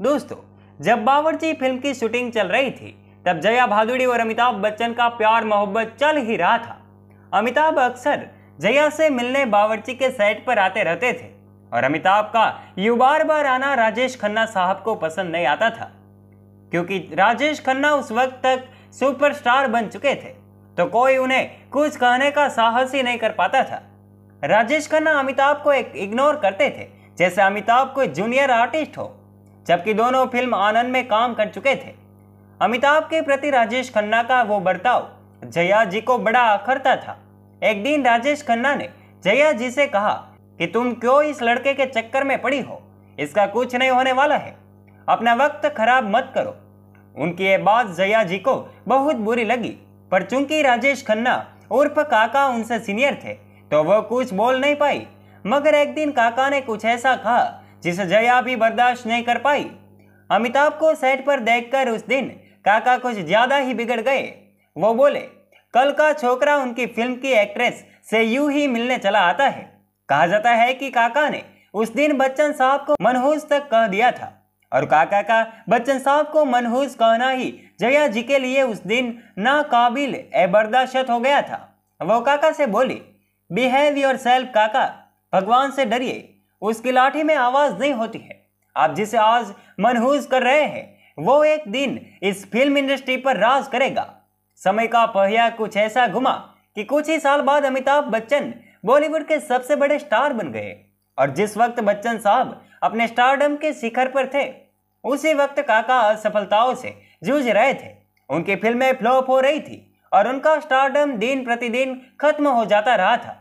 दोस्तों, जब बावर्ची फिल्म की शूटिंग चल रही थी तब जया भादुड़ी और अमिताभ बच्चन का प्यार मोहब्बत चल ही रहा था। अमिताभ अक्सर जया से मिलने बावर्ची के सेट पर आते रहते थे और अमिताभ का यूं बार बार आना राजेश खन्ना साहब को पसंद नहीं आता था, क्योंकि राजेश खन्ना उस वक्त तक सुपरस्टार बन चुके थे तो कोई उन्हें कुछ कहने का साहस ही नहीं कर पाता था। राजेश खन्ना अमिताभ को इग्नोर करते थे जैसे अमिताभ कोई जूनियर आर्टिस्ट हो, जबकि दोनों फिल्म आनंद में काम कर चुके थे। अमिताभ के प्रति राजेश खन्ना का वो बर्ताव जया जी को बड़ा अखरता था। एक दिन राजेश खन्ना ने जया जी से कहा कि तुम क्यों इस लड़के के चक्कर में पड़ी हो, इसका कुछ नहीं होने वाला है, अपना वक्त खराब मत करो। उनकी ये बात जया जी को बहुत बुरी लगी, पर चूंकि राजेश खन्ना उर्फ काका उनसे सीनियर थे तो वह कुछ बोल नहीं पाई। मगर एक दिन काका ने कुछ ऐसा कहा जिसे जया भी बर्दाश्त नहीं कर पाई। अमिताभ को सेट पर देखकर उस दिन काका कुछ ज्यादा ही बिगड़ गए। वो बोले, कल का छोकरा उनकी फिल्म की एक्ट्रेस से यूं ही मिलने चला आता है। कहा जाता है कि काका ने उस दिन बच्चन साहब को मनहूस तक कह दिया था और काका का बच्चन साहब को मनहूस कहना ही जया जी के लिए उस दिन नाकाबिल बर्दाश्त हो गया था। वो काका से बोली, बिहेव योरसेल्फ काका, भगवान से डरिए, उसकी लाठी में आवाज नहीं होती है। आप जिसे आज मनहूस कर रहे हैं वो एक दिन इस फिल्म इंडस्ट्री पर राज करेगा। समय का पहिया कुछ ऐसा घुमा कि कुछ ही साल बाद अमिताभ बच्चन बॉलीवुड के सबसे बड़े स्टार बन गए और जिस वक्त बच्चन साहब अपने स्टारडम के शिखर पर थे उसी वक्त काका असफलताओं से जूझ रहे थे। उनकी फिल्में फ्लॉप हो रही थी और उनका स्टारडम दिन प्रतिदिन खत्म हो जाता रहा था।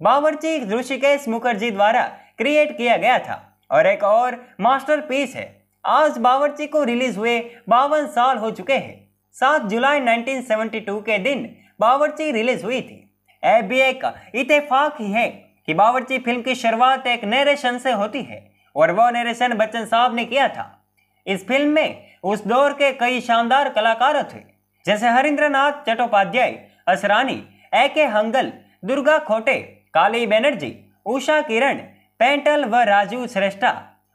बावर्ची ऋषिकेश मुखर्जी द्वारा क्रिएट किया गया था और एक और मास्टरपीस है। आज बावर्ची को रिलीज हुए 52 साल हो चुके हैं। 7 जुलाई 1972 के दिन बावर्ची रिलीज हुई थी। यह भी एक इत्तेफाक ही है कि बावर्ची फिल्म की शुरुआत एक नरेशन से होती है और वह नरेशन बच्चन साहब ने किया था। इस फिल्म में उस दौर के कई शानदार कलाकार थे जैसे हरिंद्रनाथ चट्टोपाध्याय, असरानी, ए.के. हंगल, दुर्गा खोटे, काली बनर्जी, उषा किरण, पेंटल व राजू श्रेष्ठा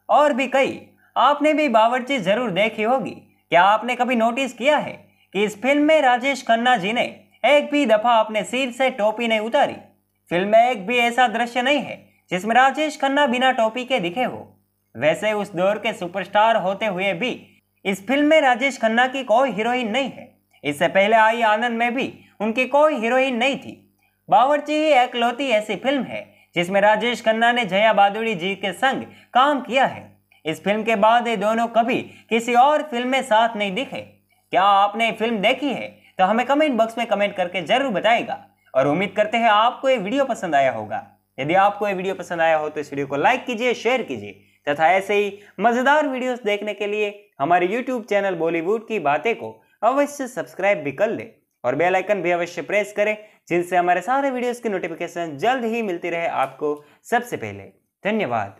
और भी कई। आपने भी बावर्ची जरूर देखी होगी। क्या आपने कभी नोटिस किया है कि इस फिल्म में राजेश खन्ना जी ने एक भी दफा अपने सिर से टोपी नहीं उतारी? फिल्म में एक भी ऐसा दृश्य नहीं है जिसमें राजेश खन्ना बिना टोपी के दिखे हो। वैसे उस दौर के सुपरस्टार होते हुए भी इस फिल्म में राजेश खन्ना की कोई हीरोइन नहीं है। इससे पहले आई आनंद में भी उनकी कोई हीरोइन नहीं थी। बावर्ची ही एकलौती ऐसी फिल्म है जिसमें राजेश खन्ना ने जया भादुड़ी जी के संग काम किया है। इस फिल्म के बाद ये दोनों कभी किसी और फिल्म में साथ नहीं दिखे। क्या आपने फिल्म देखी है तो हमें कमेंट बॉक्स में कमेंट करके जरूर बताइएगा और उम्मीद करते हैं आपको ये वीडियो पसंद आया होगा। यदि आपको ये वीडियो पसंद आया हो तो इस वीडियो को लाइक कीजिए, शेयर कीजिए तथा ऐसे ही मजेदार वीडियोस देखने के लिए हमारे यूट्यूब चैनल बॉलीवुड की बातें को अवश्य सब्सक्राइब भी कर ले और बेल आइकन भी अवश्य प्रेस करें, जिनसे हमारे सारे वीडियोस की नोटिफिकेशन जल्द ही मिलती रहे आपको सबसे पहले। धन्यवाद।